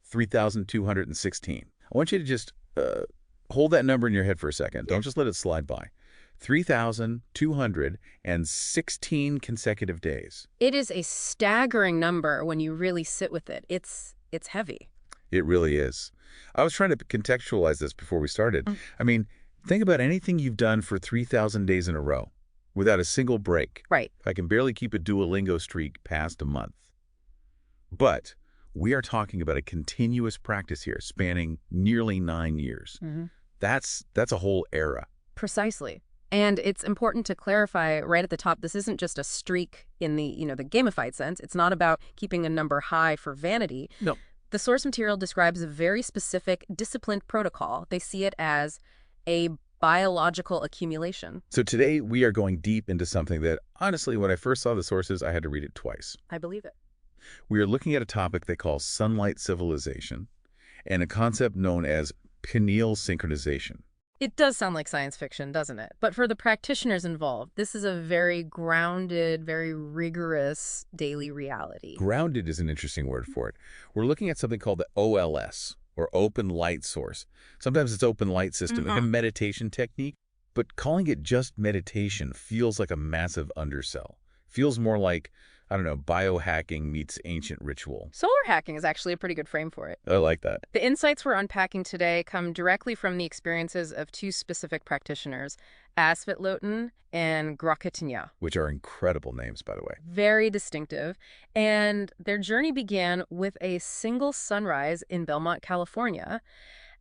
3,216. I want you to just hold that number in your head for a second. Yeah. Don't just let it slide by. 3,216 consecutive days. It is a staggering number when you really sit with it. It's heavy. It really is. I was trying to contextualize this before we started. Mm. I mean, think about anything you've done for 3,000 days in a row without a single break. Right. I can barely keep a Duolingo streak past a month. But we are talking about a continuous practice here spanning nearly 9 years. Mm-hmm. That's a whole era. Precisely. And it's important to clarify right at the top, this isn't just a streak in the, the gamified sense. It's not about keeping a number high for vanity. No. The source material describes a very specific, disciplined protocol. They see it as a biological accumulation. So today we are going deep into something that, honestly, when I first saw the sources, I had to read it twice. I believe it. We are looking at a topic they call sunlight civilization and a concept known as pineal synchronization. It does sound like science fiction, doesn't it? But for the practitioners involved, this is a very grounded, very rigorous daily reality. Grounded is an interesting word for it. We're looking at something called the OLS, or open light source. Sometimes it's open light system, like a meditation technique, but calling it just meditation feels like a massive undersell. Feels more like, I don't know, biohacking meets ancient ritual. Solar hacking is actually a pretty good frame for it. I like that. The insights we're unpacking today come directly from the experiences of two specific practitioners, Asvitloaten and Grok-aten-ya. Which are incredible names, by the way. Very distinctive. And their journey began with a single sunrise in Belmont, California.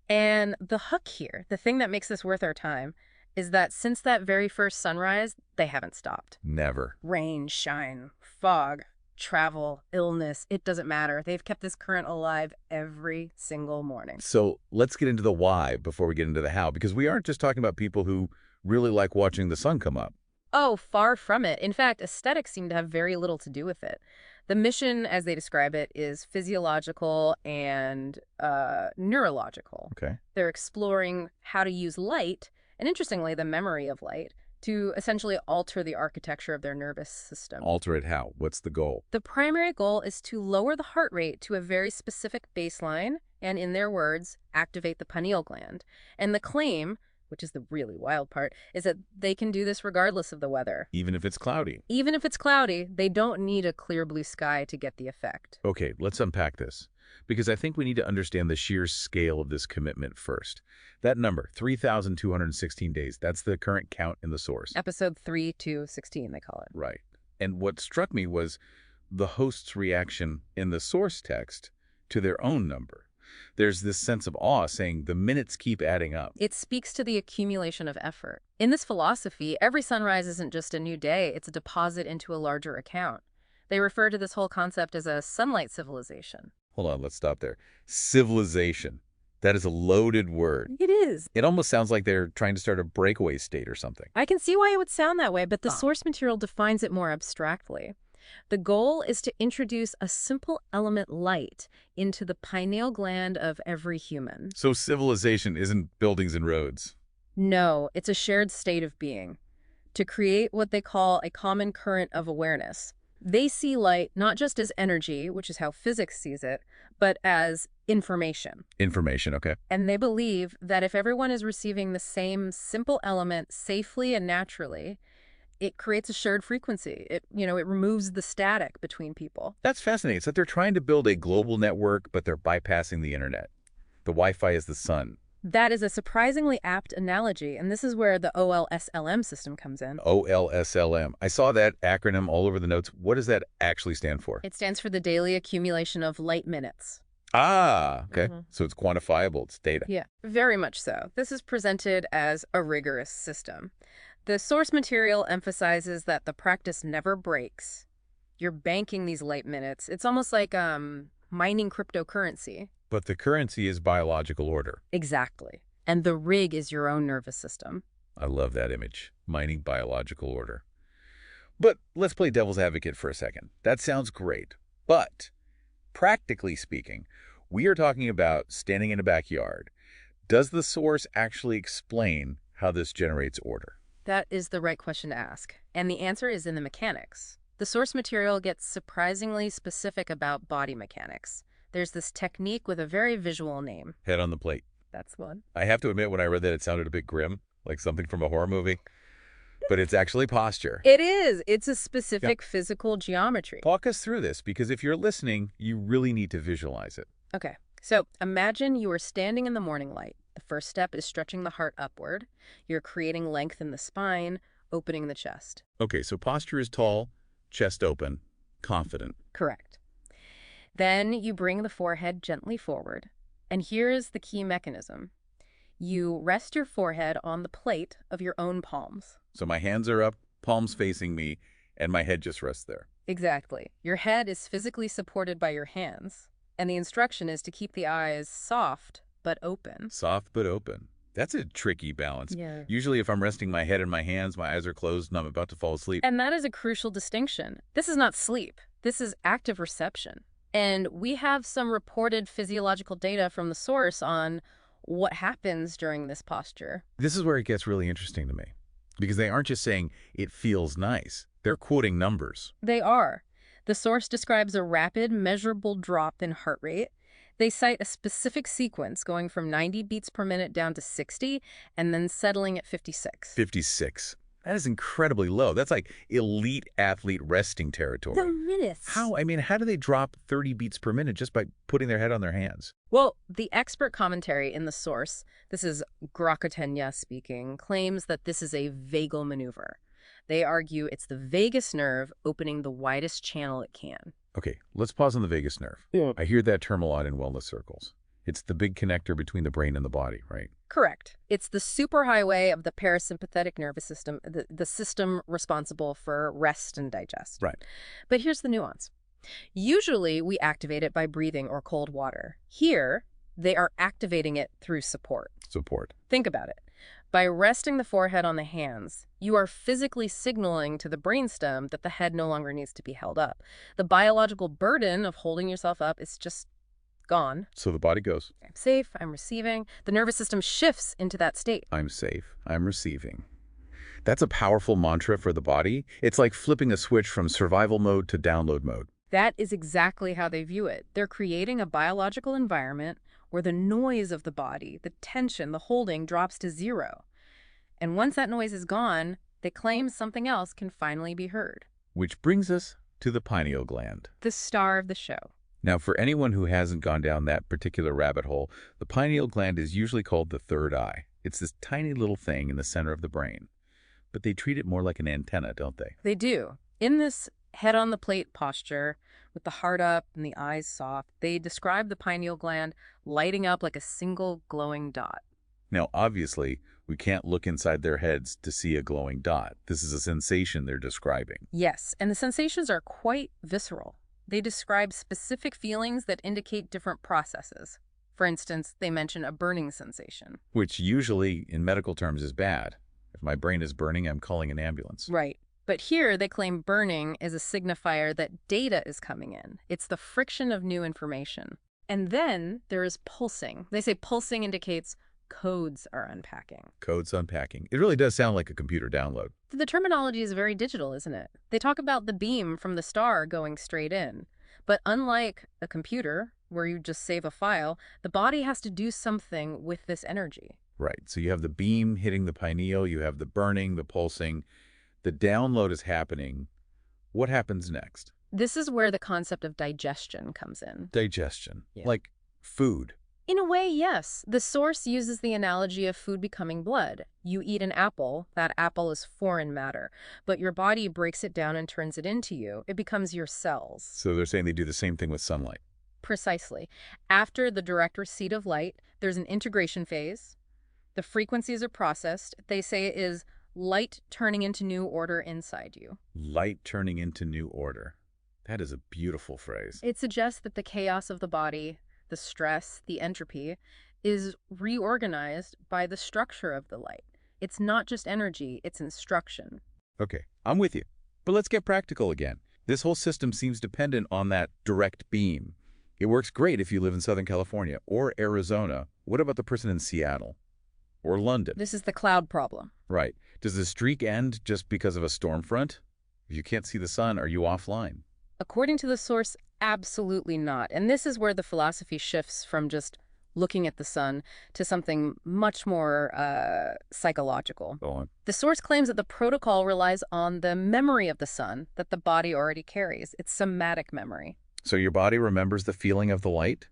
And the hook here, the thing that makes this worth our time, is that since that very first sunrise, they haven't stopped. Never. Rain, shine, fog, travel, illness, it doesn't matter. They've kept this current alive every single morning. So let's get into the why before we get into the how, because we aren't just talking about people who really like watching the sun come up. Oh, far from it. In fact, aesthetics seem to have very little to do with it. The mission, as they describe it, is physiological and neurological. Okay. They're exploring how to use light, and interestingly, the memory of light, to essentially alter the architecture of their nervous system. Alter it how? What's the goal? The primary goal is to lower the heart rate to a very specific baseline and, in their words, activate the pineal gland. And the claim, which is the really wild part, is that they can do this regardless of the weather. Even if it's cloudy. Even if it's cloudy, they don't need a clear blue sky to get the effect. Okay, let's unpack this, because I think we need to understand the sheer scale of this commitment first. That number, 3,216 days, that's the current count in the source. Episode 3216, they call it. Right. And what struck me was the host's reaction in the source text to their own number. There's this sense of awe saying the minutes keep adding up. It speaks to the accumulation of effort. In this philosophy, every sunrise isn't just a new day, it's a deposit into a larger account. They refer to this whole concept as a sunlight civilization. Hold on, let's stop there. Civilization. That is a loaded word. It is. It almost sounds like they're trying to start a breakaway state or something. I can see why it would sound that way, but the source material defines it more abstractly. The goal is to introduce a simple element, light, into the pineal gland of every human. So civilization isn't buildings and roads. No, it's a shared state of being. To create what they call a common current of awareness. They see light not just as energy, which is how physics sees it, but as information. Information, okay. And they believe that if everyone is receiving the same simple element safely and naturally, it creates a shared frequency. It removes the static between people. That's fascinating. It's that they're trying to build a global network, but they're bypassing the internet. The Wi-Fi is the sun. That is a surprisingly apt analogy, and this is where the OLSLM system comes in. OLSLM. I saw that acronym all over the notes. What does that actually stand for? It stands for the daily accumulation of light minutes. Ah, okay. So it's quantifiable. It's data. Yeah, very much so. This is presented as a rigorous system. The source material emphasizes that the practice never breaks. You're banking these light minutes. It's almost like mining cryptocurrency. But the currency is biological order. Exactly. And the rig is your own nervous system. I love that image. Mining biological order. But let's play devil's advocate for a second. That sounds great. But practically speaking, we are talking about standing in a backyard. Does the source actually explain how this generates order? That is the right question to ask. And the answer is in the mechanics. The source material gets surprisingly specific about body mechanics. There's this technique with a very visual name. Head on the plate. That's one. I have to admit, when I read that, it sounded a bit grim, like something from a horror movie. But it's actually posture. It is. It's a specific physical geometry. Walk us through this, because if you're listening, you really need to visualize it. Okay. So imagine you are standing in the morning light. The first step is stretching the heart upward. You're creating length in the spine, opening the chest. Okay, so posture is tall, chest open, confident. Correct. Then you bring the forehead gently forward. And here is the key mechanism. You rest your forehead on the plate of your own palms. So my hands are up, palms facing me, and my head just rests there. Exactly. Your head is physically supported by your hands. And the instruction is to keep the eyes soft but open. Soft but open. That's a tricky balance. Yeah. Usually if I'm resting my head in my hands, my eyes are closed and I'm about to fall asleep. And that is a crucial distinction. This is not sleep. This is active reception. And we have some reported physiological data from the source on what happens during this posture. This is where it gets really interesting to me, because they aren't just saying it feels nice. They're quoting numbers. They are. The source describes a rapid, measurable drop in heart rate. They cite a specific sequence going from 90 beats per minute down to 60 and then settling at 56. 56. That is incredibly low. That's like elite athlete resting territory. The minutes. How do they drop 30 beats per minute just by putting their head on their hands? Well, the expert commentary in the source, this is Grok-aten-ya speaking, claims that this is a vagal maneuver. They argue it's the vagus nerve opening the widest channel it can. Okay, let's pause on the vagus nerve. Yeah. I hear that term a lot in wellness circles. It's the big connector between the brain and the body, right? Correct. It's the superhighway of the parasympathetic nervous system, the system responsible for rest and digest. Right. But here's the nuance. Usually, we activate it by breathing or cold water. Here, they are activating it through support. Support. Think about it. By resting the forehead on the hands, you are physically signaling to the brainstem that the head no longer needs to be held up. The biological burden of holding yourself up is just gone. So the body goes, I'm safe, I'm receiving. The nervous system shifts into that state. I'm safe, I'm receiving. That's a powerful mantra for the body. It's like flipping a switch from survival mode to download mode. That is exactly how they view it. They're creating a biological environment where the noise of the body, the tension, the holding drops to zero. And once that noise is gone, they claim something else can finally be heard. Which brings us to the pineal gland. The star of the show. Now, for anyone who hasn't gone down that particular rabbit hole, the pineal gland is usually called the third eye. It's this tiny little thing in the center of the brain. But they treat it more like an antenna, don't they? They do. In this head-on-the-plate posture, with the heart up and the eyes soft, they describe the pineal gland lighting up like a single glowing dot. Now, obviously, we can't look inside their heads to see a glowing dot. This is a sensation they're describing. Yes, and the sensations are quite visceral. They describe specific feelings that indicate different processes. For instance, they mention a burning sensation. Which usually, in medical terms, is bad. If my brain is burning, I'm calling an ambulance. Right. But here, they claim burning is a signifier that data is coming in. It's the friction of new information. And then there is pulsing. They say pulsing indicates codes are unpacking. Codes unpacking. It really does sound like a computer download. The terminology is very digital, isn't it? They talk about the beam from the star going straight in. But unlike a computer, where you just save a file, the body has to do something with this energy. Right. So you have the beam hitting the pineal, you have the burning, the pulsing. The download is happening. What happens next? This is where the concept of digestion comes in. Digestion. Yeah. Like food. In a way, yes. The source uses the analogy of food becoming blood. You eat an apple, that apple is foreign matter, but your body breaks it down and turns it into you. It becomes your cells. So they're saying they do the same thing with sunlight. Precisely. After the direct receipt of light, there's an integration phase. The frequencies are processed. They say it is light turning into new order inside you. Light turning into new order. That is a beautiful phrase. It suggests that the chaos of the body, the stress, the entropy, is reorganized by the structure of the light. It's not just energy, it's instruction. Okay, I'm with you. But let's get practical again. This whole system seems dependent on that direct beam. It works great if you live in Southern California or Arizona. What about the person in Seattle or London? This is the cloud problem. Right. Does the streak end just because of a storm front? If you can't see the sun, are you offline? According to the source, Absolutely not. And this is where the philosophy shifts from just looking at the sun to something much more psychological. Go on. The source claims that the protocol relies on the memory of the sun that the body already carries. It's somatic memory. So your body remembers the feeling of the light,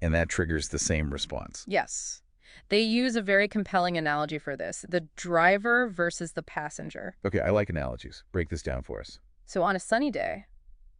and that triggers the same response. Yes. They use a very compelling analogy for this, the driver versus the passenger. Okay, I like analogies. Break this down for us. So on a sunny day,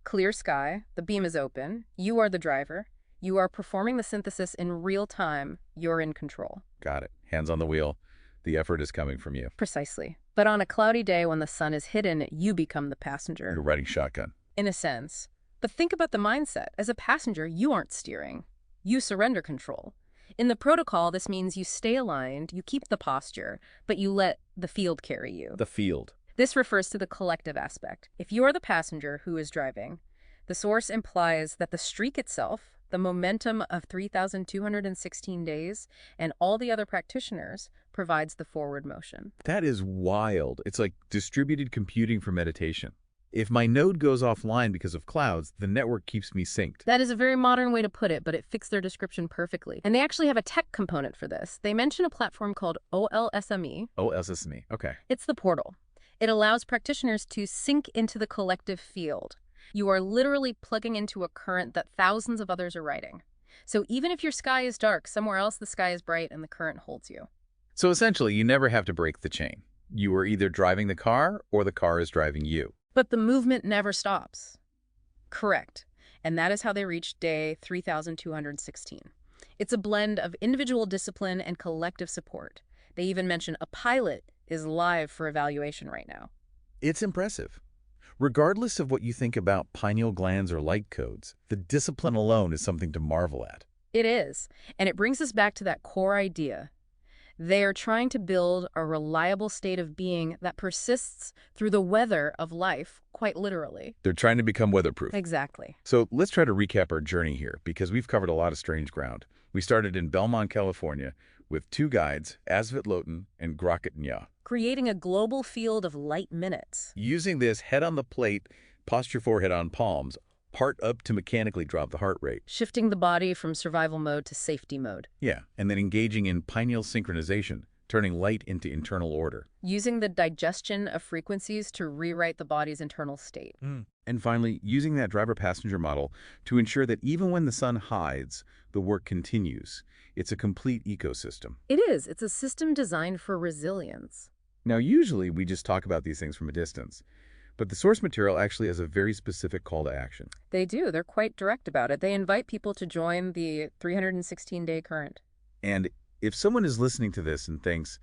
clear sky, the beam is open, you are the driver, you are performing the synthesis in real time, you're in control. Got it. Hands on the wheel. The effort is coming from you. Precisely. But on a cloudy day when the sun is hidden, you become the passenger. You're riding shotgun. In a sense. But think about the mindset. As a passenger, you aren't steering. You surrender control. In the protocol, this means you stay aligned, you keep the posture, but you let the field carry you. The field. This refers to the collective aspect. If you are the passenger who is driving, the source implies that the streak itself, the momentum of 3,216 days, and all the other practitioners provides the forward motion. That is wild. It's like distributed computing for meditation. If my node goes offline because of clouds, the network keeps me synced. That is a very modern way to put it, but it fits their description perfectly. And they actually have a tech component for this. They mention a platform called OLSME. OLSME. Okay. It's the portal. It allows practitioners to sync into the collective field. You are literally plugging into a current that thousands of others are riding. So even if your sky is dark, somewhere else the sky is bright and the current holds you. So essentially, you never have to break the chain. You are either driving the car or the car is driving you. But the movement never stops. Correct. And that is how they reached day 3,216. It's a blend of individual discipline and collective support. They even mention a pilot is live for evaluation right now. It's impressive. Regardless of what you think about pineal glands or light codes, the discipline alone is something to marvel at. It is. And it brings us back to that core idea. They are trying to build a reliable state of being that persists through the weather of life, quite literally. They're trying to become weatherproof. Exactly. So let's try to recap our journey here, because we've covered a lot of strange ground. We started in Belmont, California, with two guides, Asvitloaten and Grok-aten-ya. Creating a global field of light minutes. Using this head on the plate, posture forehead on palms, part up to mechanically drop the heart rate. Shifting the body from survival mode to safety mode. Yeah, and then engaging in pineal synchronization, turning light into internal order. Using the digestion of frequencies to rewrite the body's internal state. And finally, using that driver-passenger model to ensure that even when the sun hides, the work continues. It's a complete ecosystem. It is. It's a system designed for resilience. Now, usually we just talk about these things from a distance, but the source material actually has a very specific call to action. They do. They're quite direct about it. They invite people to join the 316-day current. And if someone is listening to this and thinks,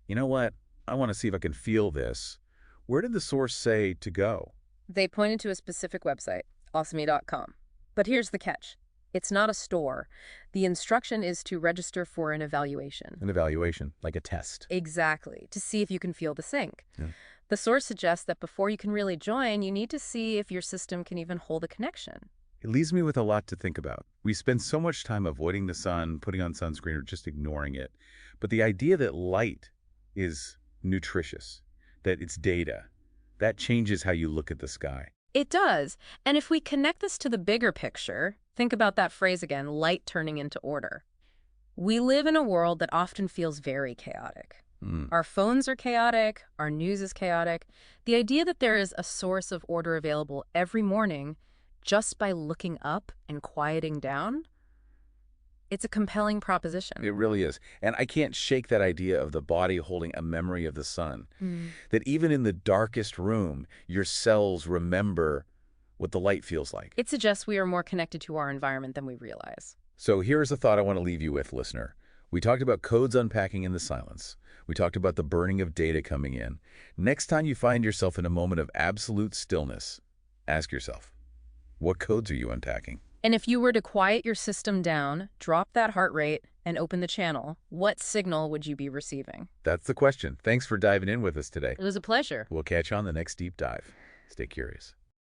you know what, I want to see if I can feel this, where did the source say to go? They pointed to a specific website, OLSME.com. But here's the catch. It's not a store. The instruction is to register for an evaluation. An evaluation, like a test. Exactly, to see if you can feel the sync. Yeah. The source suggests that before you can really join, you need to see if your system can even hold a connection. It leaves me with a lot to think about. We spend so much time avoiding the sun, putting on sunscreen, or just ignoring it. But the idea that light is nutritious, that it's data, that changes how you look at the sky. It does. And if we connect this to the bigger picture, think about that phrase again, light turning into order. We live in a world that often feels very chaotic. Our phones are chaotic, our news is chaotic. The idea that there is a source of order available every morning just by looking up and quieting down, it's a compelling proposition. It really is. And I can't shake that idea of the body holding a memory of the sun. That even in the darkest room, your cells remember what the light feels like. It suggests we are more connected to our environment than we realize. So here's a thought I want to leave you with, listener. We talked about codes unpacking in the silence. We talked about the burning of data coming in. Next time you find yourself in a moment of absolute stillness, ask yourself, what codes are you unpacking? And if you were to quiet your system down, drop that heart rate, and open the channel, what signal would you be receiving? That's the question. Thanks for diving in with us today. It was a pleasure. We'll catch you on the next deep dive. Stay curious.